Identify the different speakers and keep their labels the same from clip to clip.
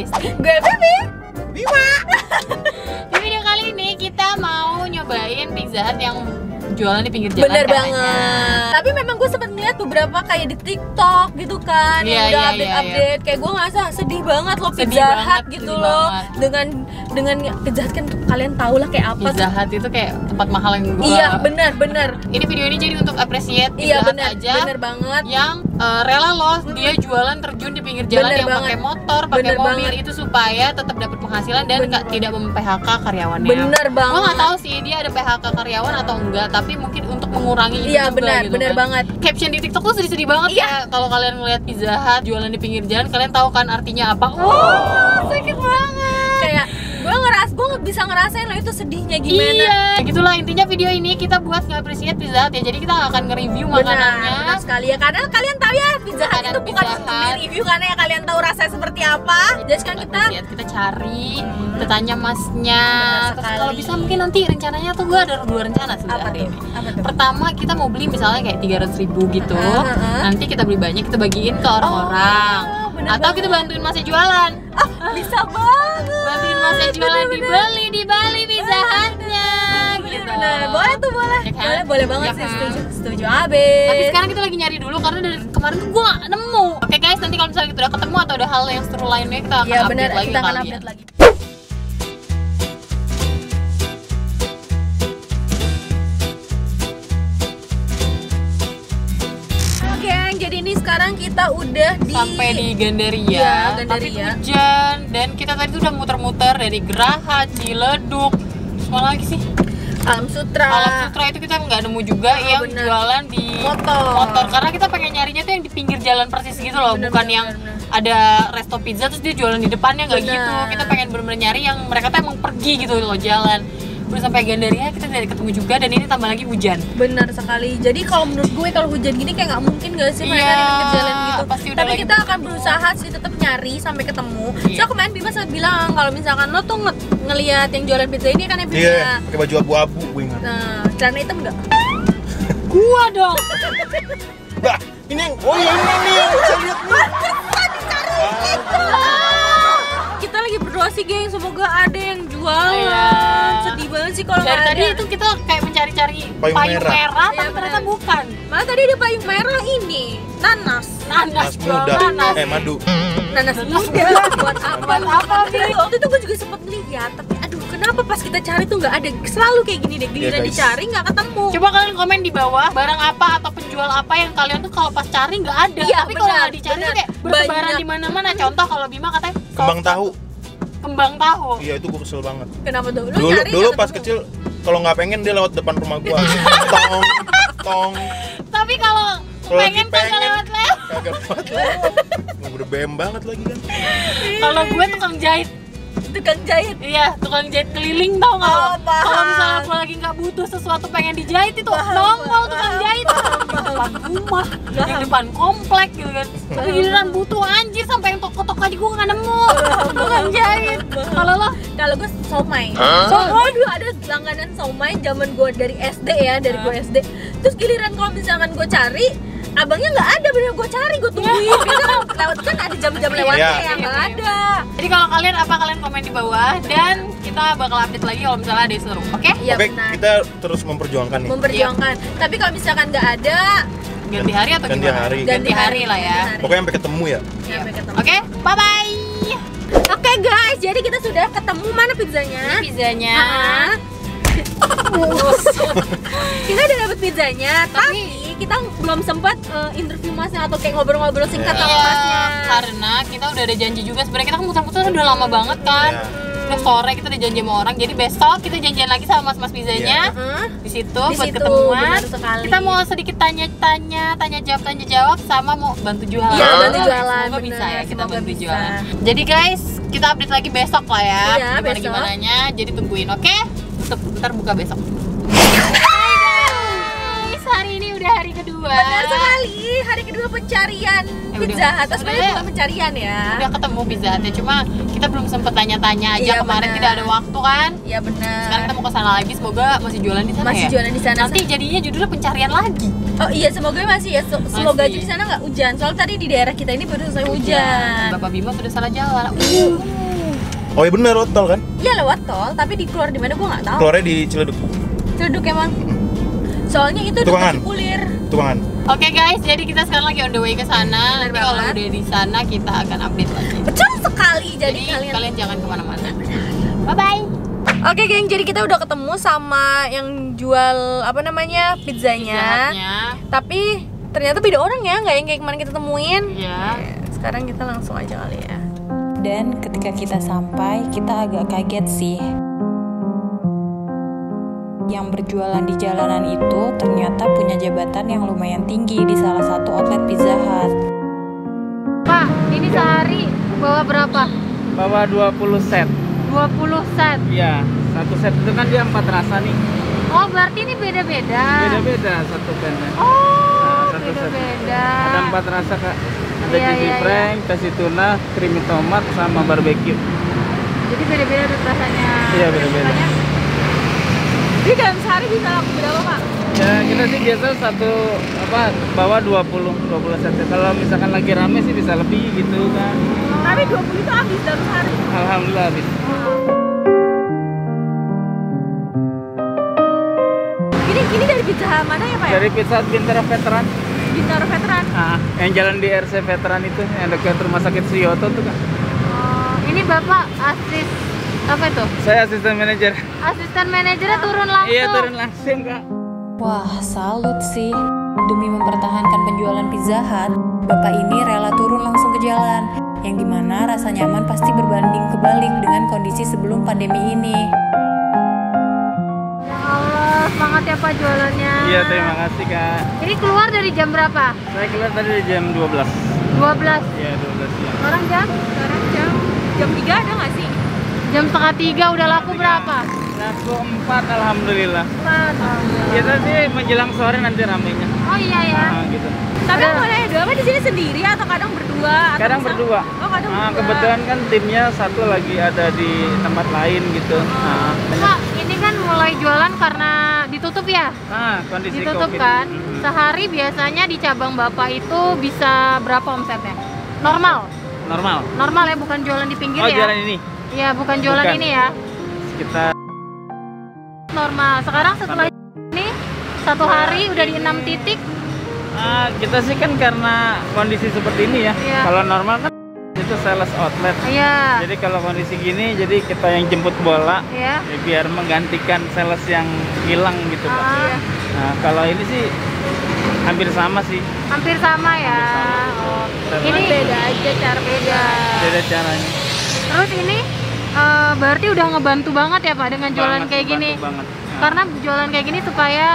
Speaker 1: guys.
Speaker 2: Gue Bibi.
Speaker 3: Bima.
Speaker 1: Di video kali ini kita mau nyobain Pizza Hut yang jualan di pinggir jalan.
Speaker 2: Bener
Speaker 1: katanya.
Speaker 2: banget. Tapi memang gue sempet lihat beberapa kayak di TikTok gitu kan, yang udah update. Kayak gue ngerasa sedih banget loh Pizza Hut gitu loh. Dengan Pizza Hut kan kalian tau lah kayak apa.
Speaker 1: Pizza Hut itu kayak tempat mahal yang gue.
Speaker 2: Iya bener.
Speaker 1: Ini video ini jadi untuk appreciate Pizza
Speaker 2: Iya
Speaker 1: Hut
Speaker 2: bener,
Speaker 1: aja.
Speaker 2: bener banget.
Speaker 1: Yang rela loh dia jualan terjun di pinggir jalan
Speaker 2: Bener
Speaker 1: yang
Speaker 2: banget.
Speaker 1: pakai motor, pakai
Speaker 2: Bener
Speaker 1: mobil
Speaker 2: banget.
Speaker 1: itu supaya tetap dapat penghasilan dan tidak mem-PHK karyawannya.
Speaker 2: Bener banget.
Speaker 1: Gue nggak tahu sih dia ada PHK karyawan atau enggak, tapi mungkin untuk mengurangi itu
Speaker 2: Iya
Speaker 1: juga gitu
Speaker 2: bener
Speaker 1: kan.
Speaker 2: banget.
Speaker 1: Caption di TikTok tuh sedih-sedih banget
Speaker 2: Iya.
Speaker 1: ya. Kalau kalian ngeliat Pizza Hut jualan di pinggir jalan, kalian tahu kan artinya apa? Sakit banget.
Speaker 2: Kayak gue bisa ngerasain loh itu sedihnya gimana.
Speaker 1: Iya, gitulah intinya video ini kita buat nge-appreciate Pizza Hut ya. Jadi kita akan nge-review makanannya.
Speaker 2: Benar sekali ya, karena kalian tahu ya Pizza Hut
Speaker 1: Makanan
Speaker 2: itu bukan
Speaker 1: Pizza
Speaker 2: untuk
Speaker 1: Hut.
Speaker 2: di-review karena ya kalian tahu rasanya seperti apa. Jadi sekarang
Speaker 1: Kita cari, kita tanya masnya.
Speaker 2: Benar
Speaker 1: Terus
Speaker 2: sekali.
Speaker 1: kalau bisa mungkin nanti rencananya tuh gue ada 2 rencana sebenarnya hari ini.
Speaker 2: Apa tuh?
Speaker 1: Pertama kita mau beli misalnya kayak 300.000 gitu.
Speaker 2: Heeh.
Speaker 1: Nanti kita beli banyak, kita bagiin ke orang-orang.
Speaker 2: bener
Speaker 1: Atau kita bantuin masnya jualan.
Speaker 2: Bisa banget.
Speaker 1: Bantuin masnya jualan dibeli di Bali Pizza Hut-nya gitu.
Speaker 2: Bener, boleh tuh boleh.
Speaker 1: Ya kan?
Speaker 2: Boleh banget
Speaker 1: Ya
Speaker 2: sih,
Speaker 1: kan?
Speaker 2: setuju abis.
Speaker 1: Tapi sekarang kita lagi nyari dulu karena dari kemarin tuh gue gak nemu. Oke guys, nanti kalau misalnya kita udah ketemu atau ada hal yang seru lainnya kita akan
Speaker 2: ya
Speaker 1: update
Speaker 2: benar,
Speaker 1: lagi
Speaker 2: kita akan
Speaker 1: kali ya.
Speaker 2: update lagi. Oke, Ang, jadi ini sekarang kita udah
Speaker 1: Sampai di Gandaria,
Speaker 2: Iya,
Speaker 1: tapi
Speaker 2: Gandaria.
Speaker 1: hujan dan kita tadi tuh udah muter-muter dari Geraha, Ciledug, terus mana lagi sih?
Speaker 2: Alam Sutra.
Speaker 1: Alam Sutra itu kita nggak nemu juga yang
Speaker 2: bener.
Speaker 1: jualan di
Speaker 2: Motor.
Speaker 1: karena kita pengen nyarinya tuh yang di pinggir jalan persis gitu loh,
Speaker 2: Bener,
Speaker 1: bukan
Speaker 2: bener,
Speaker 1: yang
Speaker 2: bener.
Speaker 1: ada resto pizza terus dia jualan di depannya, nggak
Speaker 2: Bener.
Speaker 1: gitu. Kita pengen bener-bener nyari yang mereka tuh emang pergi gitu loh jalan. Udah sampai Gandaria kita tidak ketemu juga dan ini tambah lagi hujan.
Speaker 2: Benar sekali. Jadi kalau menurut gue kalau hujan gini kayak nggak mungkin gak sih mereka
Speaker 1: Iya,
Speaker 2: di pinggir jalan gitu.
Speaker 1: pasti udah
Speaker 2: Tapi
Speaker 1: lagi
Speaker 2: kita akan berusaha sih tetap nyari sampai ketemu.
Speaker 1: Iya.
Speaker 2: So kemarin Bima sempat bilang kalau misalkan lo tuh ngelihat yang jualan pizza ini kan ya Bima.
Speaker 3: Iya, pakai baju abu-abu gue ingat.
Speaker 2: Nah, celana hitam enggak?
Speaker 1: Gua dong.
Speaker 3: Bah, ini yang ini yang bisa lihat nih.
Speaker 2: Kita lagi berdoa sih geng, semoga ada yang jualan.
Speaker 1: Iya.
Speaker 2: Sedih banget sih kalau
Speaker 1: Dari
Speaker 2: nggak
Speaker 1: tadi
Speaker 2: ada.
Speaker 1: itu kita kayak mencari-cari
Speaker 3: Payung
Speaker 1: payung
Speaker 3: merah.
Speaker 1: merah,
Speaker 2: Iya,
Speaker 1: tapi ternyata
Speaker 2: benar.
Speaker 1: bukan.
Speaker 2: Malah tadi ada payung merah ini, nanas.
Speaker 1: Nanas
Speaker 3: Mas muda.
Speaker 1: nanas.
Speaker 3: Madu.
Speaker 2: Nanas muda. Buat apa?
Speaker 1: Buat apa, Bi?
Speaker 2: Waktu itu gue juga sempet lihat, tapi aduh kenapa pas kita cari tuh nggak ada. Selalu kayak gini deh, giliran
Speaker 3: guys.
Speaker 2: dicari nggak ketemu.
Speaker 1: Coba kalian komen di bawah barang apa atau penjual apa yang kalian tuh kalau pas cari nggak ada.
Speaker 2: Iya,
Speaker 1: Tapi kalau
Speaker 2: benar,
Speaker 1: nggak dicari
Speaker 2: benar.
Speaker 1: tuh kayak bertebaran
Speaker 2: Banyak.
Speaker 1: di mana-mana. Contoh kalau Bima katanya
Speaker 3: Kembang tahu.
Speaker 1: Kembang tahu.
Speaker 3: Iya, itu gue kesel banget.
Speaker 2: Kenapa tuh? Lu
Speaker 3: Dulu
Speaker 2: nyari
Speaker 3: dulu
Speaker 2: nggak
Speaker 3: pas
Speaker 2: ketemu?
Speaker 3: kecil kalau nggak pengen dia lewat depan rumah gua. Tong.
Speaker 1: Tapi kalau
Speaker 3: Kalau lagi
Speaker 1: pengen kagak
Speaker 3: pengen.
Speaker 1: lewat-lewat.
Speaker 3: Kagak lewat. Udah BM banget lagi kan.
Speaker 1: Kalau gue tukang jahit.
Speaker 2: Tukang jahit.
Speaker 1: Iya, tukang jahit keliling tau nggak?
Speaker 2: Oh, paham.
Speaker 1: Kalau misalnya gue lagi nggak butuh sesuatu pengen dijahit itu nongol tukang jahit di depan rumah, di depan komplek gitu kan. Tapi giliran butuh anjir sampai yang toko-toko aja gue nggak nemu tukang jahit. Kalau lo
Speaker 2: Kalau gue somai.
Speaker 3: Hah?
Speaker 2: Somai dulu ada langganan somai zaman gue dari SD ya, dari gue SD. Terus giliran kalau misalkan gue cari, abangnya nggak ada, bener gue cari, gue tungguin. Biasanya lewat kan ada jam-jam lewatnya
Speaker 3: Iya.
Speaker 2: yang nggak ada.
Speaker 1: Jadi kalau kalian apa kalian komen di bawah dan kita bakal update lagi kalau misalnya ada yang seru, oke?
Speaker 2: Iya
Speaker 3: Oke,
Speaker 2: benar.
Speaker 3: kita terus memperjuangkan nih.
Speaker 2: Memperjuangkan. Tapi kalau misalkan nggak ada,
Speaker 1: Ganti hari atau
Speaker 3: Ganti
Speaker 1: gimana?
Speaker 3: hari.
Speaker 1: Ganti hari lah ya.
Speaker 2: Ganti hari.
Speaker 3: Pokoknya sampai ketemu ya.
Speaker 2: Ya, sampai ketemu.
Speaker 1: Oke, bye bye.
Speaker 2: Oke guys, jadi kita sudah ketemu mana pizzanya.
Speaker 1: Pizzanya.
Speaker 2: Ah. Kita udah dapet pizzanya, tapi kita belum sempat interview masnya atau kayak ngobrol-ngobrol singkat sama
Speaker 1: Iya,
Speaker 2: masnya.
Speaker 1: karena kita udah ada janji juga. Sebenarnya kita kan muter-muter udah lama banget kan.
Speaker 3: Iya.
Speaker 1: Udah sore kita udah janji sama orang. Jadi besok kita janjian lagi sama mas-mas pizzanya
Speaker 2: Heeh.
Speaker 1: di situ
Speaker 2: Di
Speaker 1: buat
Speaker 2: situ,
Speaker 1: ketemuan.
Speaker 2: benar sekali.
Speaker 1: Kita mau sedikit tanya jawab sama mau bantu jualan.
Speaker 2: Iya, bantu jualan,
Speaker 1: Semoga
Speaker 2: benar.
Speaker 1: bisa ya kita
Speaker 2: Semoga
Speaker 1: bantu
Speaker 2: bisa.
Speaker 1: jualan. Jadi guys, kita update lagi besok lah ya.
Speaker 2: Iya,
Speaker 1: Gimana
Speaker 2: besok.
Speaker 1: gimananya. Jadi tungguin, oke? Ntar buka besok. Hai guys, hari ini udah hari kedua.
Speaker 2: Benar sekali, hari kedua pecah pencarian Pizza Hut. Sebenarnya bukan pencarian ya.
Speaker 1: Udah ketemu Pizza Hut ya, cuma kita belum sempet tanya-tanya aja.
Speaker 2: Iya,
Speaker 1: kemarin
Speaker 2: bener.
Speaker 1: tidak ada waktu kan.
Speaker 2: Iya benar.
Speaker 1: Sekarang kita mau ke sana lagi, semoga masih jualan di sana
Speaker 2: Masih
Speaker 1: ya.
Speaker 2: jualan di sana.
Speaker 1: Nanti jadinya judulnya pencarian lagi.
Speaker 2: Oh iya, semoga masih ya. Semoga
Speaker 1: Masih.
Speaker 2: aja di sana nggak hujan. Soalnya tadi di daerah kita ini baru selesai hujan.
Speaker 1: Bapak Bima sudah salah jalan.
Speaker 3: Oh iya bener, lewat tol kan?
Speaker 2: Iya lewat tol, tapi di keluar di mana gua nggak tahu.
Speaker 3: Keluarnya di Ciledug.
Speaker 2: Ciledug emang. Soalnya itu
Speaker 3: Tukangan.
Speaker 2: dekat Kulir.
Speaker 3: Tukangan.
Speaker 1: Oke guys, jadi kita sekarang lagi on the way ke sana.
Speaker 2: Bener
Speaker 1: Nanti kalau
Speaker 2: banget.
Speaker 1: udah di sana kita akan update lagi.
Speaker 2: Betul sekali. Jadi
Speaker 1: kalian jangan kemana-mana. Bye bye.
Speaker 2: Oke geng, jadi kita udah ketemu sama yang jual apa namanya pizzanya. Tapi ternyata beda orang ya, nggak yang kayak kemarin kita temuin.
Speaker 1: Iya.
Speaker 2: Sekarang kita langsung aja kali ya.
Speaker 4: Dan ketika kita sampai, kita agak kaget sih. Yang berjualan di jalanan itu ternyata punya jabatan yang lumayan tinggi di salah satu outlet Pizza Hut.
Speaker 1: Pak, ini sehari bawa berapa?
Speaker 5: Bawa 20 set.
Speaker 1: 20 set.
Speaker 5: Iya, satu set itu kan dia 4 rasa nih.
Speaker 1: Oh, berarti ini beda-beda.
Speaker 5: Beda-beda satu pennya.
Speaker 1: Oh,
Speaker 5: Satu set.
Speaker 1: beda-beda.
Speaker 5: Ada 4 rasa, Kak. Ada
Speaker 1: Iya,
Speaker 5: cheesy
Speaker 1: iya,
Speaker 5: frank, tasty tuna, creamy tomat, sama barbecue.
Speaker 1: Jadi beda-beda tuh rasanya.
Speaker 5: Iya, beda-beda.
Speaker 2: Jadi dalam sehari bisa laku berapa Pak?
Speaker 5: Ya, kita sih biasa bawa 20 set. Kalau misalkan lagi rame sih bisa lebih gitu kan.
Speaker 2: Tapi 20 itu habis dalam sehari.
Speaker 5: Alhamdulillah habis.
Speaker 2: Ini dari Pizza Hut mana ya Pak ya?
Speaker 5: Dari Pizza Hut Bintaro Veteran.
Speaker 2: Bintaro Veteran.
Speaker 5: Yang jalan di RC Veteran itu, yang dekat rumah sakit Suyoto tuh kan.
Speaker 1: Oh, ini Bapak apa itu?
Speaker 5: Saya asisten manajer.
Speaker 1: Asisten manajernya turun langsung.
Speaker 5: Iya, turun langsung, Kak.
Speaker 4: Wah, salut sih. Demi mempertahankan penjualan Pizza Hut, Bapak ini rela turun langsung ke jalan. Yang dimana rasa nyaman pasti berbanding kebalik dengan kondisi sebelum pandemi ini.
Speaker 1: Ya Allah, semangat ya Pak jualannya.
Speaker 5: Iya, terima kasih, Kak.
Speaker 1: Ini keluar dari jam berapa?
Speaker 5: Saya keluar tadi di jam 12.
Speaker 1: 12.
Speaker 5: Iya, 12 ya.
Speaker 1: Sekarang jam
Speaker 2: 3 ada nggak sih?
Speaker 1: jam setengah 3 udah laku berapa?
Speaker 5: Laku 4, alhamdulillah.
Speaker 1: 4.
Speaker 5: Kita sih menjelang sore nanti ramenya.
Speaker 1: Oh iya ya.
Speaker 5: Gitu.
Speaker 2: Tapi mau nanya dua apa di sini sendiri atau kadang berdua? Atau
Speaker 5: Kadang
Speaker 2: bisa-
Speaker 5: berdua.
Speaker 2: Oh kadang berdua.
Speaker 5: Kebetulan kan timnya satu lagi ada di tempat lain gitu.
Speaker 1: Pak, ini kan mulai jualan karena ditutup ya?
Speaker 5: Kondisi
Speaker 1: Ditutup
Speaker 5: COVID.
Speaker 1: kan? Sehari biasanya di cabang Bapak itu bisa berapa omsetnya? Normal? Normal ya, bukan jualan di pinggir
Speaker 5: Oh,
Speaker 1: ya?
Speaker 5: jalan ini
Speaker 1: Iya, bukan jualan
Speaker 5: Bukan.
Speaker 1: ini ya?
Speaker 5: sekitar
Speaker 1: Normal. Sekarang setelah ini satu hari udah di 6 titik.
Speaker 5: kita sih kan karena kondisi seperti ini ya.
Speaker 1: Iya.
Speaker 5: Kalau normal kan itu sales outlet.
Speaker 1: Iya.
Speaker 5: Jadi kalau kondisi gini, jadi kita yang jemput bola
Speaker 1: Iya.
Speaker 5: ya, biar menggantikan sales yang hilang gitu, Pak.
Speaker 1: Ah.
Speaker 5: Nah, kalau ini sih hampir sama sih.
Speaker 1: Hampir sama ya. Oh. Ini beda aja, cara beda.
Speaker 5: Beda caranya.
Speaker 1: Terus ini berarti udah ngebantu banget ya Pak dengan jualan
Speaker 5: Banget,
Speaker 1: kayak gini.
Speaker 5: bantu banget. Nah,
Speaker 1: Karena jualan kayak gini supaya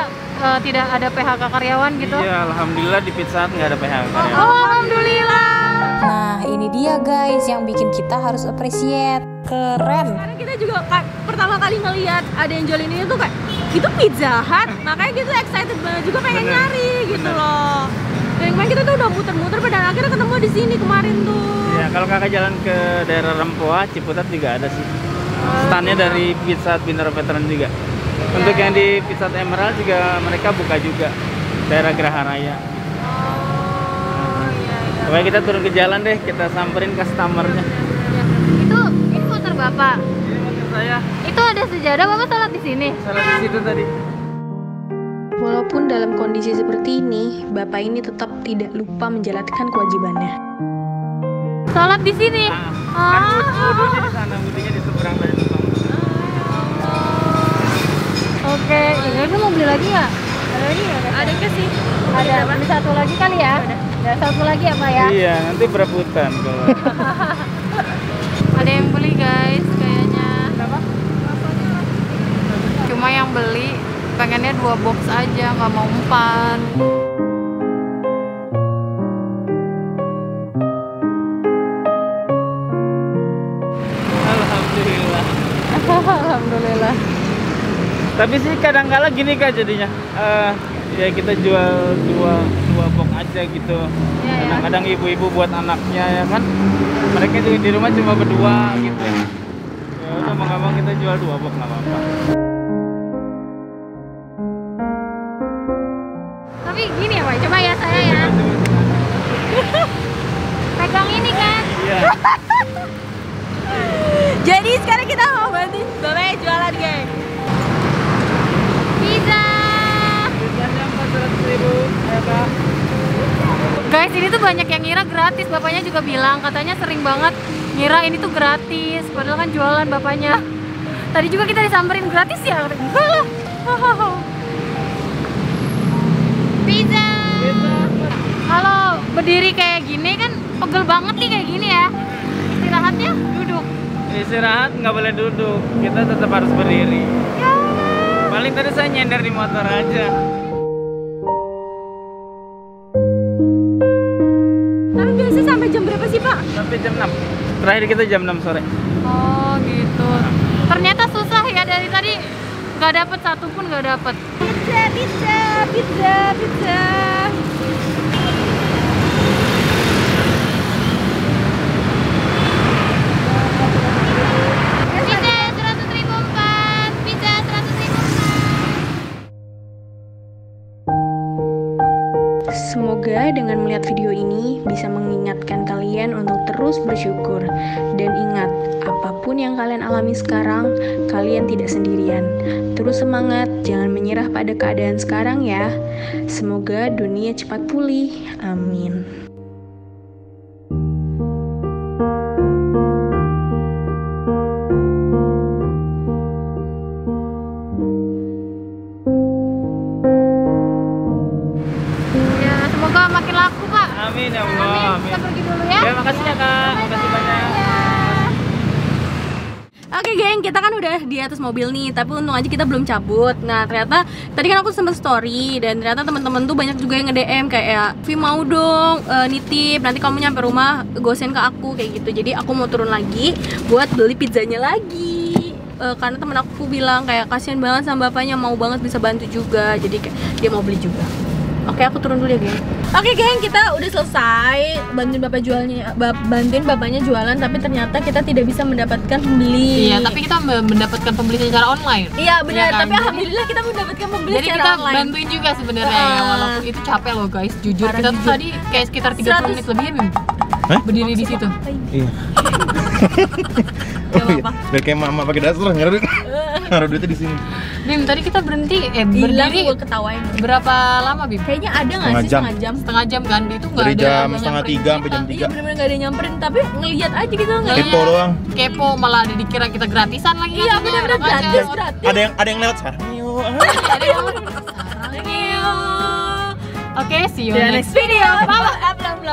Speaker 1: tidak ada PHK karyawan gitu.
Speaker 5: Iya, alhamdulillah di Pizza Hut nggak ada PHK karyawan.
Speaker 1: Oh, alhamdulillah.
Speaker 4: Nah, ini dia guys yang bikin kita harus appreciate. Keren.
Speaker 2: Karena kita juga pertama kali ngelihat ada yang jual ini tuh kayak itu Pizza Hut, makanya kita excited banget juga pengen
Speaker 5: Bener.
Speaker 2: nyari gitu
Speaker 5: Bener.
Speaker 2: loh. Dan kemarin kita tuh udah muter-muter, pada akhirnya ketemu di sini kemarin tuh.
Speaker 5: Ya, kalau kakak jalan ke daerah Rempoa, Ciputat juga ada sih. Standnya dari Pizza Hut Bintaro Veteran juga. Untuk yang di Pizza Hut Emerald juga mereka buka juga daerah Geraha Raya.
Speaker 1: Oh, iya iya.
Speaker 5: Pokoknya kita turun ke jalan deh, kita samperin customernya.
Speaker 1: Ini motor Bapak.
Speaker 5: Ini motor saya,
Speaker 1: Itu ada sejadah, Bapak sholat di sini.
Speaker 5: salah di situ tadi.
Speaker 6: Walaupun dalam kondisi seperti ini, Bapak ini tetap tidak lupa menjalankan kewajibannya.
Speaker 1: Sholat di sini.
Speaker 5: Kan wudhunya di sana, wudhunya di seberang dari tukang.
Speaker 1: Oke, ini mau beli lagi ya? Ada lagi nggak?
Speaker 2: Ada ke sih?
Speaker 1: Ada. Beli satu lagi kali ya? Ada satu lagi ya Pak ya?
Speaker 5: Iya, nanti berebutan kalau.
Speaker 1: Ada yang beli guys, kayaknya. Cuma yang beli pengennya 2 box aja, nggak mau 4.
Speaker 5: Alhamdulillah.
Speaker 1: Alhamdulillah.
Speaker 5: Tapi sih kadang-kala gini Kak jadinya. ya kita jual dua box aja gitu. Kadang-kadang ibu-ibu buat anaknya ya kan, mereka juga di rumah cuma berdua gitu. Ya udah mau nggak mau kita jual 2 box nggak apa-apa.
Speaker 1: Tapi gini ya Pak, coba ya saya ya. Pegang ini kan.
Speaker 5: Iya.
Speaker 2: Jadi sekarang kita mau bantuin bapaknya jualan, geng.
Speaker 1: Pizza.
Speaker 5: Pizzanya 400.000 ya Kak.
Speaker 1: Guys, ini tuh banyak yang ngira gratis. Bapaknya juga bilang, katanya sering banget ngira ini tuh gratis. Padahal kan jualan bapaknya. Tadi juga kita disamperin gratis ya. Enggak lah. Pizza. Kalau berdiri kayak gini kan pegel banget nih kayak gini ya. Istirahatnya duduk.
Speaker 5: Istirahat nggak boleh duduk, kita tetap harus berdiri.
Speaker 1: Ya.
Speaker 5: Paling tadi saya nyender di motor aja.
Speaker 2: Tapi biasanya sampai jam berapa sih, Pak?
Speaker 5: Sampai jam 6. Terakhir kita jam 6 sore.
Speaker 1: Oh gitu. Ternyata susah ya, dari tadi nggak dapet satu pun nggak dapet.
Speaker 2: Pizza.
Speaker 6: Semoga dengan melihat video ini bisa mengingatkan kalian untuk terus bersyukur. Dan ingat, apapun yang kalian alami sekarang, kalian tidak sendirian. Terus semangat, jangan menyerah pada keadaan sekarang ya. Semoga dunia cepat pulih. Amin.
Speaker 1: Makin laku Kak.
Speaker 5: Amin ya Allah. Amin.
Speaker 1: Kita pergi dulu ya.
Speaker 5: Ya makasih ya Kak. Makasih banyak.
Speaker 2: Oke geng, kita kan udah di atas mobil nih, tapi untung aja kita belum cabut. Nah ternyata tadi kan aku sempet story dan ternyata teman-teman tuh banyak juga yang nge-DM kayak, Vi mau dong nitip, nanti kamu nyampe rumah gosen ke aku kayak gitu. Jadi aku mau turun lagi buat beli pizzanya lagi. Karena temen aku bilang kayak kasihan banget sama bapaknya, mau banget bisa bantu juga, jadi kayak dia mau beli juga. Oke, aku turun dulu ya, geng. Oke, geng, kita udah selesai bantuin bapaknya jualan, tapi ternyata kita tidak bisa mendapatkan pembeli.
Speaker 1: Iya, tapi kita mendapatkan pembeli secara online.
Speaker 2: Iya, benar.
Speaker 1: Ya kan?
Speaker 2: Tapi alhamdulillah kita mendapatkan pembeli
Speaker 1: jadi
Speaker 2: secara
Speaker 1: kita
Speaker 2: online.
Speaker 1: bantuin juga sebenarnya ya, walaupun itu capek loh guys. Jujur, kita tuh tadi kayak sekitar 30 menit lebih ya, Bim. Berdiri di situ.
Speaker 3: Iya.
Speaker 2: Gak apa-apa.
Speaker 3: Biar kayak mama pakai dasar naruh duitnya di sini.
Speaker 1: Bim, tadi kita berhenti
Speaker 2: Bilang
Speaker 1: berdiri
Speaker 2: gue ketawain.
Speaker 1: berapa lama, Bim?
Speaker 2: Kayaknya ada nggak sih setengah jam?
Speaker 1: Setengah jam kan, itu nggak
Speaker 3: Dari
Speaker 1: ada
Speaker 3: jam
Speaker 1: yang
Speaker 3: setengah
Speaker 1: nyamperin
Speaker 3: 3 sampai jam
Speaker 1: kita.
Speaker 3: 3.
Speaker 2: Iya bener-bener gak ada yang nyamperin, tapi ngeliat aja gitu nggak?
Speaker 3: Kepo doang.
Speaker 1: Kepo, malah ada dikira kita gratisan lagi.
Speaker 2: Iya
Speaker 1: katanya.
Speaker 2: bener-bener
Speaker 1: Makanya.
Speaker 2: gratis.
Speaker 3: Ada yang lewat sarang. Yuk.
Speaker 1: Ada yang
Speaker 2: Thank you.
Speaker 1: Oke, see you
Speaker 2: The
Speaker 1: next
Speaker 2: next video.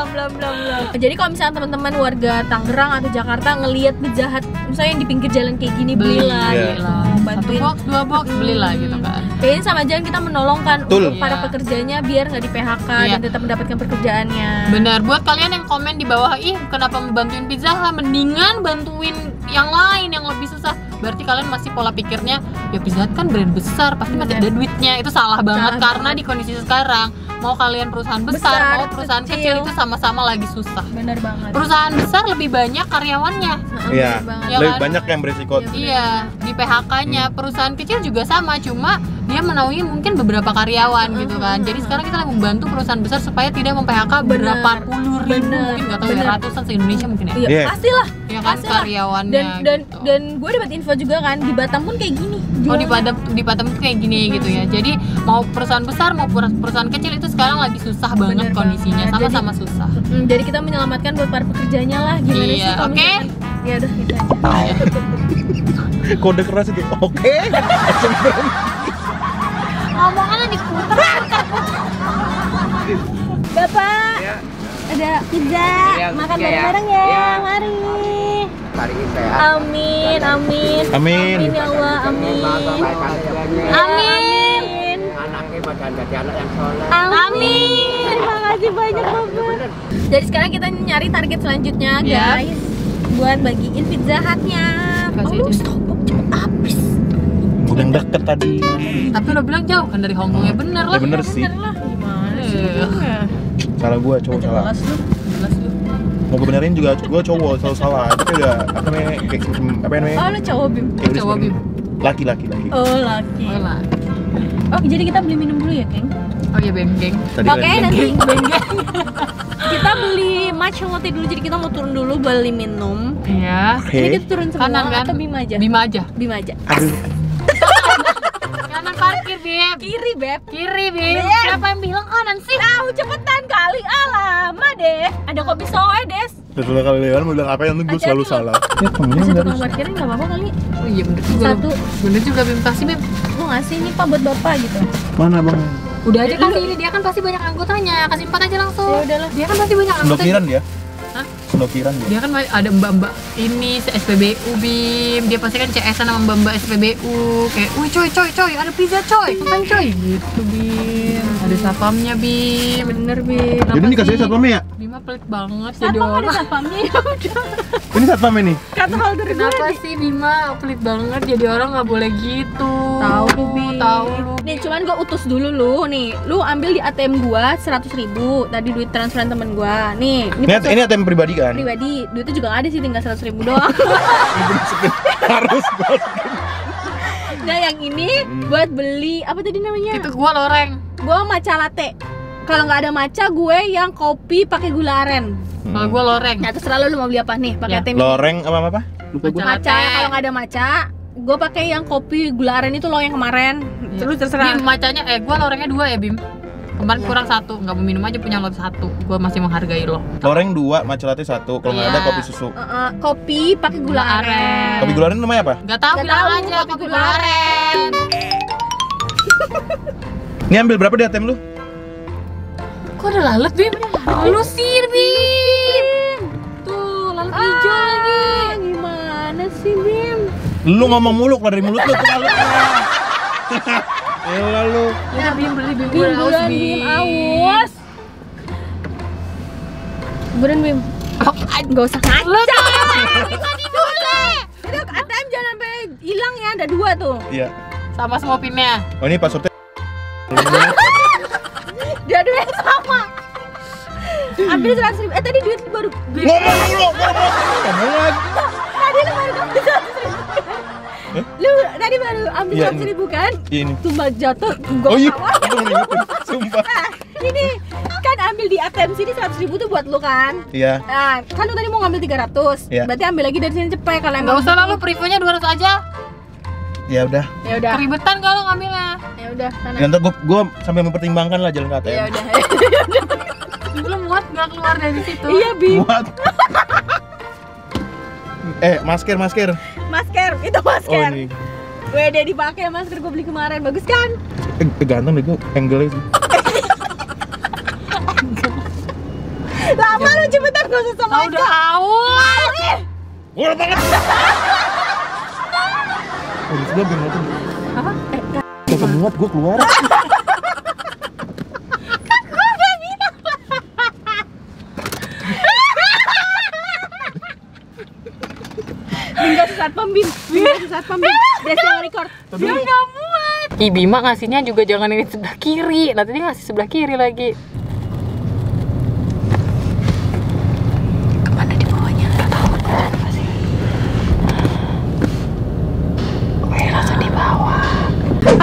Speaker 2: Belum. Jadi kalau misalnya teman-teman warga Tangerang atau Jakarta ngelihat Pizza Hut misalnya yang di pinggir jalan kayak gini, belilah.
Speaker 3: Iya.
Speaker 1: Satu
Speaker 2: Bantuin.
Speaker 1: box, 2 box, belilah gitu kan.
Speaker 2: Kayaknya sama aja kita menolongkan
Speaker 3: Betul.
Speaker 2: untuk para
Speaker 1: Iya.
Speaker 2: pekerjanya biar nggak di PHK
Speaker 1: Iya.
Speaker 2: dan tetap mendapatkan pekerjaannya.
Speaker 1: Benar, buat kalian yang komen di bawah, ih kenapa bantuin Pizza Hut, mendingan bantuin yang lain yang lebih susah. Berarti kalian masih pola pikirnya, ya Pizza Hut kan brand besar, pasti masih ada duitnya. Itu salah banget, karena di kondisi sekarang mau kalian perusahaan besar mau perusahaan kecil itu sama-sama lagi susah.
Speaker 2: Benar banget.
Speaker 1: Perusahaan besar lebih banyak karyawannya.
Speaker 3: Iya.
Speaker 1: Ya
Speaker 3: Lebih
Speaker 1: kan?
Speaker 3: banyak yang berisiko.
Speaker 1: Iya, di PHK-nya. Perusahaan kecil juga sama, cuma dia menaungi mungkin beberapa karyawan gitu kan. Jadi sekarang kita lagi membantu perusahaan besar supaya tidak mem-PHK berapa puluh ribu, mungkin nggak tahu ya, ratusan se-Indonesia mungkin ya.
Speaker 2: Iya,
Speaker 3: Iya.
Speaker 2: pastilah.
Speaker 1: Ya kan,
Speaker 2: Pastilah.
Speaker 1: karyawannya gitu.
Speaker 2: Dan gue dapat info juga kan di Batam pun kayak gini.
Speaker 1: Oh,
Speaker 2: jualan.
Speaker 1: di Batam tuh kayak gini gitu ya. Jadi mau perusahaan besar mau perusahaan kecil itu sekarang lagi susah banget
Speaker 2: Bener
Speaker 1: kondisinya,
Speaker 2: banget.
Speaker 1: sama-sama susah.
Speaker 2: Jadi kita menyelamatkan buat para pekerjanya lah. Gimana
Speaker 1: Iya,
Speaker 2: sih kalau
Speaker 1: oke.
Speaker 2: misalkan- Ya udah gitu aja.
Speaker 3: Kode keras itu. Oke.
Speaker 1: Ngomongannya diputer.
Speaker 2: Bapak,
Speaker 5: Ya.
Speaker 2: ada pizza.
Speaker 5: Iya,
Speaker 2: Makan
Speaker 5: iya,
Speaker 2: bareng-bareng
Speaker 5: ya.
Speaker 2: ya.
Speaker 5: Iya.
Speaker 2: Mari.
Speaker 5: Hari sehat.
Speaker 2: Amin.
Speaker 3: Amin.
Speaker 2: Amin ya Allah, amin. Amin.
Speaker 5: Anaknya bakal jadi anak yang soleh.
Speaker 2: Amin. Terima kasih banyak Bapak. Jadi sekarang kita nyari target selanjutnya
Speaker 1: Ya.
Speaker 2: guys, buat bagiin Pizza Hut-nya.
Speaker 1: Kasih
Speaker 2: Oh,
Speaker 1: itu.
Speaker 2: stop, cepet habis.
Speaker 3: Gue Yang deket tadi.
Speaker 1: Tapi lo bilang jauh kan dari Hongkong, ya bener lah.
Speaker 3: Ya bener sih.
Speaker 2: Gimana sih?
Speaker 3: Salah gua, cowok salah.
Speaker 1: Jelas lu.
Speaker 3: Mau gue benerin juga gua cowok selalu salah. Itu kayak udah apa namanya? Kayak apa namanya?
Speaker 2: Oh, lu cowok Bim.
Speaker 3: Kayak udah
Speaker 1: Cowok, Bim.
Speaker 3: Laki.
Speaker 2: Oh, laki.
Speaker 1: Oh lah.
Speaker 2: Oh, jadi kita beli minum dulu ya, Keng?
Speaker 1: Oh iya, beng-geng.
Speaker 3: Tadi
Speaker 2: Oke,
Speaker 3: kan-
Speaker 2: nanti kita beli matcha latte dulu, jadi kita mau turun dulu beli minum.
Speaker 1: Iya.
Speaker 3: Oke.
Speaker 2: Jadi kita turun semua
Speaker 1: Kanan kan?
Speaker 2: atau Bima aja?
Speaker 1: Bima aja.
Speaker 2: Bima aja.
Speaker 3: Aduh.
Speaker 1: Kanan parkir, Bim.
Speaker 2: Kiri, Beb.
Speaker 1: Kiri, Bim.
Speaker 2: Beb.
Speaker 1: Siapa yang bilang kanan sih?
Speaker 2: Tahu cepetan kali, lama deh. Ada kopi soe, Des.
Speaker 3: Betul kali Leon mau bilang apa yang gue selalu salah. Ya temennya
Speaker 2: Satu
Speaker 3: nggak
Speaker 2: tukang
Speaker 3: bisa.
Speaker 2: parkirnya nggak apa-apa kali.
Speaker 1: Oh iya bener juga.
Speaker 2: Satu.
Speaker 1: Bener juga, Bim. Kasih, Bim.
Speaker 2: Gue ngasih nih Pak buat Bapak gitu.
Speaker 3: Mana bang?
Speaker 1: Udah aja kasih ini, dia kan pasti banyak anggotanya. Kasih 4 aja langsung.
Speaker 2: Ya udahlah.
Speaker 1: Dia kan pasti banyak anggotanya.
Speaker 3: Sendokiran dia?
Speaker 1: Hah?
Speaker 3: Sendokiran dia?
Speaker 1: Dia kan ada mbak-mbak ini SPBU, Bim. Dia pasti kan CS-an sama mbak-mbak SPBU. Kayak, wih coy, ada pizza coy. Makan coy. Gitu, Bim. Ada sapamnya, Bim.
Speaker 2: Bener, Bim.
Speaker 1: Kenapa
Speaker 3: Jadi ini kasihnya
Speaker 1: sih?
Speaker 3: satpamnya ya?
Speaker 1: Bima pelit banget jadi
Speaker 2: Satpam ada
Speaker 1: orang.
Speaker 2: satpamnya, ya udah.
Speaker 3: Ini satpam ini?
Speaker 2: Kata hal dari
Speaker 1: Kenapa sih Bima pelit banget jadi orang, nggak boleh gitu.
Speaker 2: Tahu lu, Bim.
Speaker 1: Tahu lu.
Speaker 2: Nih, cuman gue utus dulu lu nih. Lu ambil di ATM gua 100.000. Tadi duit transferan temen gua. Nih,
Speaker 3: Ini ATM pribadi kan?
Speaker 2: pribadi. Duitnya juga nggak ada sih, tinggal 100.000 doang.
Speaker 3: Harus banget.
Speaker 2: Nah, yang ini buat beli apa tadi namanya?
Speaker 1: Itu gua loreng.
Speaker 2: Gua matcha latte. Kalau nggak ada matcha, gue yang kopi pakai gula aren.
Speaker 1: Kalau gua loreng.
Speaker 2: Nah, terserah lu mau beli apa nih? Pakai
Speaker 1: Ya.
Speaker 2: ATM ini.
Speaker 3: Loreng apa? Lupa gue.
Speaker 1: Matcha.
Speaker 2: Matcha. Kalau nggak ada matcha, gue pakai yang kopi gula aren itu loh yang kemarin. Terus terserah.
Speaker 1: Bim, macanya gua lorengnya 2 ya, Bim. Kemarin kurang 1, nggak mau minum aja punya lo 1. Gua masih menghargai lo.
Speaker 3: Loreng 2, matcha latte 1. Kalau nggak ada
Speaker 1: Iya.
Speaker 3: kopi susu.
Speaker 2: Kopi pakai gula aren.
Speaker 3: Kopi gula aren namanya apa?
Speaker 1: Gak tahu,
Speaker 2: Nggak
Speaker 1: bilang
Speaker 2: tahu,
Speaker 1: aja
Speaker 2: kopi
Speaker 1: kopi
Speaker 2: gula
Speaker 1: aren.
Speaker 3: Ini ambil berapa di ATM lu?
Speaker 1: Kok udah lalat, Bim? Lu sir, Bim. Tuh, lalat hijau lagi.
Speaker 2: Gimana sih, Bim?
Speaker 3: Lu ngomong mulu keluar dari mulut lu tuh lalu. Lalu.
Speaker 1: Ya, Bim, beli Bim.
Speaker 2: Bim,
Speaker 1: Gua haus,
Speaker 2: buruan, Bim, awas. Buruan, Bim. Gak usah ngaca.
Speaker 1: Lu tadi dulu.
Speaker 2: Itu ATM jangan sampai hilang ya, ada 2 tuh.
Speaker 3: Iya.
Speaker 1: Sama semua pinnya.
Speaker 3: Oh ini passwordnya.
Speaker 2: Dua-duanya sama. Ambil 100.000. Tadi duit lu baru.
Speaker 3: Ngomong mulu. Ngomong lagi.
Speaker 2: Tadi lu baru ambil 100.000. Lu tadi baru ambil
Speaker 3: Iya,
Speaker 2: 100.000 kan?
Speaker 3: Iya, ini.
Speaker 2: Tumbal jatuh. Gua
Speaker 3: Oh iya.
Speaker 2: kawal.
Speaker 3: Aku ngingetin. Sumpah.
Speaker 2: Nah, ini kan ambil di ATM sini 100.000 tuh buat lu kan?
Speaker 3: Iya.
Speaker 2: Nah, kan lu tadi mau ngambil 300.
Speaker 3: Iya.
Speaker 2: Berarti ambil lagi dari sini cepet kalau
Speaker 1: Gak
Speaker 2: emang.
Speaker 1: usah lah, lu previewnya 200 aja.
Speaker 3: Ya udah.
Speaker 2: Ya udah.
Speaker 1: Keribetan kalau ngambilnya.
Speaker 2: Ya udah, sana.
Speaker 3: Ya ntar gua sambil mempertimbangkan lah jalan ke ATM.
Speaker 2: Ya udah.
Speaker 1: Lu muat gak keluar dari situ?
Speaker 2: Iya, Bim.
Speaker 3: What? Masker.
Speaker 2: Masker, itu
Speaker 3: Oh
Speaker 2: masker.
Speaker 3: ini.
Speaker 2: Wede dipakai masker gue beli kemarin, bagus kan?
Speaker 3: Ganteng deh gua angle-nya sih.
Speaker 2: Lama lu cepetan gak usah sama
Speaker 1: Udah haus.
Speaker 3: Gua banget. Oh, di sebelah Bim tuh.
Speaker 2: Apa?
Speaker 3: Kagak muat gua keluar.
Speaker 2: Tinggal satpam Bim. Tinggal satpam Bim. Dia yang record.
Speaker 1: Dia gak muat. Ih, Bima ngasihnya juga jangan ini sebelah kiri. Nanti dia ngasih sebelah kiri lagi. Kemana di bawahnya? Gak tau. Oke, langsung di bawah.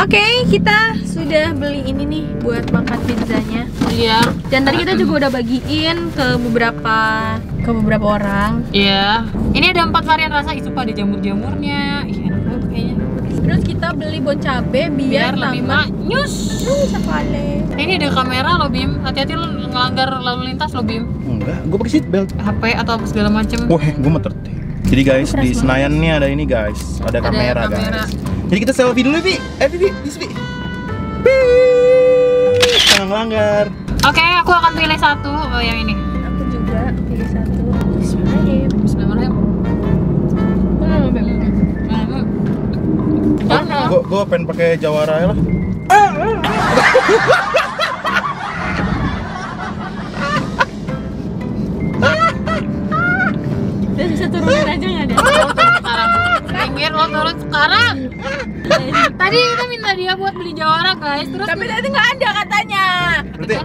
Speaker 2: Oke, kita sudah beli ini nih buat makan pizzanya.
Speaker 1: Iya.
Speaker 2: Dan tadi kita juga udah bagiin ke beberapa orang.
Speaker 1: Iya. Ini ada 4 varian rasa. Isup ada jamur-jamurnya. Ih, enak banget kayaknya.
Speaker 2: Terus kita beli bon cabe
Speaker 1: Biar lebih
Speaker 2: tambah
Speaker 1: manyus.
Speaker 2: sekali.
Speaker 1: Ini ada kamera loh, Bim. Hati-hati lo ngelanggar lalu lintas loh, Bim.
Speaker 3: Enggak, gua pakai seat belt.
Speaker 1: HP atau apa segala macem.
Speaker 3: Wah, gua mau tertib. Jadi guys, di Senayan nih ada ini guys, ada kamera
Speaker 1: kamera.
Speaker 3: guys. Jadi kita selfie dulu, Vi. Bi, di sini. Jangan melanggar.
Speaker 1: Oke, aku akan pilih satu. Oh, yang ini.
Speaker 2: Aku juga pilih satu. Bismillahirrahmanirrahim.
Speaker 1: Bismillahirrahmanirrahim.
Speaker 3: Gua pengen pakai Jawara ya lah.
Speaker 2: Udah bisa turunin aja nggak deh?
Speaker 1: Sekarang. Pinggir lo turun sekarang. Tadi dia buat beli Jawara guys. Terus
Speaker 2: tapi nanti nggak ada katanya.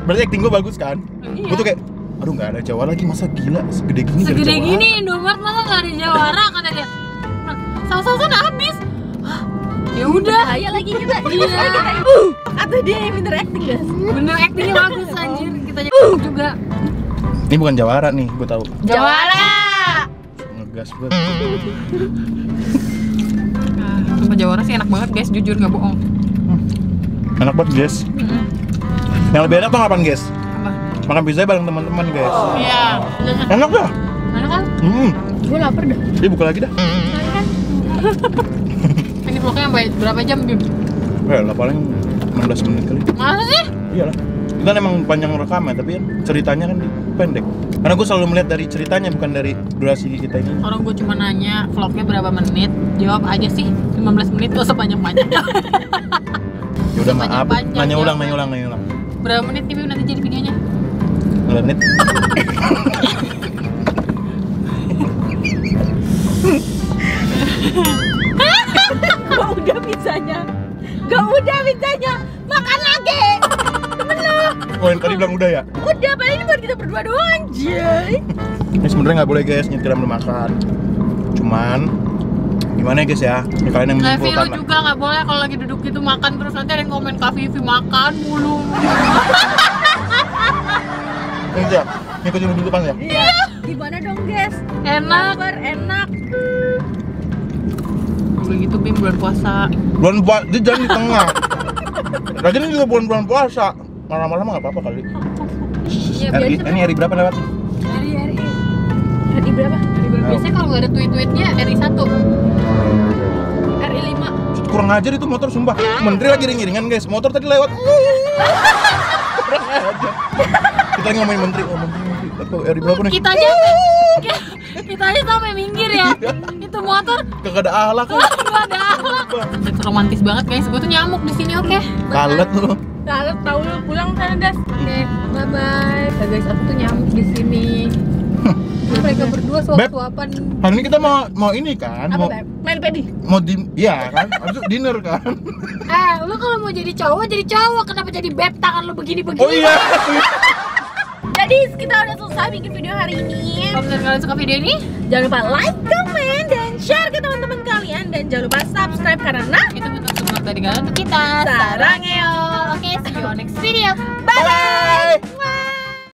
Speaker 3: Berarti acting gue bagus kan?
Speaker 1: Iya.
Speaker 3: Gue tuh kayak, aduh nggak ada Jawara lagi, masa gila segede gini. nggak ada
Speaker 1: segede
Speaker 3: Jawara?
Speaker 1: gini Indomaret masa nggak ada Jawara kata dia. Nah, saus-sausan udah habis. Ya udah.
Speaker 2: Bahaya lagi kita.
Speaker 1: Iya.
Speaker 2: Atau dia yang bener acting guys.
Speaker 1: Bener actingnya bagus anjir. Kita juga.
Speaker 3: Ini bukan Jawara nih, gue tahu.
Speaker 1: Jawara.
Speaker 3: Ngegas banget.
Speaker 1: Sumpah Jawara sih enak banget guys, jujur nggak bohong.
Speaker 3: Enak banget guys. Yang lebih enak tuh ngapain guys?
Speaker 1: Apa?
Speaker 3: Makan pizza bareng teman-teman guys.
Speaker 1: Iya.
Speaker 3: Enak dah.
Speaker 1: Mana kan?
Speaker 2: Gue lapar dah.
Speaker 3: Dia buka lagi dah.
Speaker 1: Ini vlognya sampai berapa jam Bim?
Speaker 3: Lah paling 16 menit kali.
Speaker 1: Masa sih?
Speaker 3: Iyalah. Kita emang panjang rekamnya, tapi kan ceritanya kan pendek. Karena gue selalu melihat dari ceritanya, bukan dari durasi kita ini.
Speaker 1: Orang gue cuma nanya vlognya berapa menit, jawab aja sih 15 menit, gak usah panjang-panjang.
Speaker 3: Ya udah maaf,
Speaker 1: Panjang-panjang,
Speaker 3: nanya ulang.
Speaker 1: Berapa menit nih Bim nanti jadi videonya?
Speaker 3: 9 menit.
Speaker 2: Gak udah pizzanya. Makan lagi. Temen lo.
Speaker 3: Oh yang tadi bilang udah ya?
Speaker 2: Udah, paling ini buat kita berdua doang anjay.
Speaker 3: Ini sebenarnya nggak boleh guys nyetir sambil makan. Cuman gimana ya guys ya? Ini kalian yang
Speaker 1: Levi
Speaker 3: menyimpulkan
Speaker 1: lu
Speaker 3: lah.
Speaker 1: juga gak boleh kalau lagi duduk gitu makan terus nanti ada yang komen Kak Vivi makan mulu.
Speaker 3: Ini aja, ngikutin dulu depan ya.
Speaker 2: Iya. Gimana dong guys?
Speaker 1: Enak.
Speaker 2: Lapar, enak.
Speaker 1: Begitu Bim bulan puasa.
Speaker 3: Bulan puasa, dia jangan di tengah. Lagi ini juga bulan puasa. Lama-lama nggak apa-apa kali.
Speaker 2: Iya,
Speaker 3: Ini hari berapa lewat?
Speaker 2: Hari berapa?
Speaker 1: Biasanya kalau nggak ada tweet-tweetnya RI 1.
Speaker 2: Hari 5.
Speaker 3: Kurang ajar itu motor sumpah. Menteri lagi ring-ringan guys, motor tadi lewat. Kurang ajar. Kita ngomongin menteri, menteri. Hari berapa nih?
Speaker 1: Kita aja sampai minggir ya. Itu motor
Speaker 3: Kagak ada ahlak kan?
Speaker 1: nggak ada akhlak. Itu romantis banget guys. Gue tuh nyamuk di sini oke.
Speaker 3: Kalet lu.
Speaker 2: Kalau tahu lu pulang sana guys. Oke, bye bye.
Speaker 1: Nah, guys aku tuh nyamuk di sini. Mereka berdua suap-suapan.
Speaker 3: Hari ini kita mau ini kan?
Speaker 2: Apa Beb? Main pedi.
Speaker 3: Mau iya kan? Habis itu dinner kan?
Speaker 1: Lu kalau mau jadi cowok, kenapa jadi beb tangan lu begini-begini?
Speaker 3: Oh iya.
Speaker 2: Jadi kita udah selesai bikin video hari ini.
Speaker 1: Kalau misalnya kalian suka video ini,
Speaker 2: Jangan lupa like, comment, dan share ke teman-teman kalian. Dan jangan lupa subscribe karena
Speaker 1: itu bentuk support dari kalian untuk kita.
Speaker 2: Sarangeo.
Speaker 1: Oke, see you on next video.
Speaker 2: bye bye.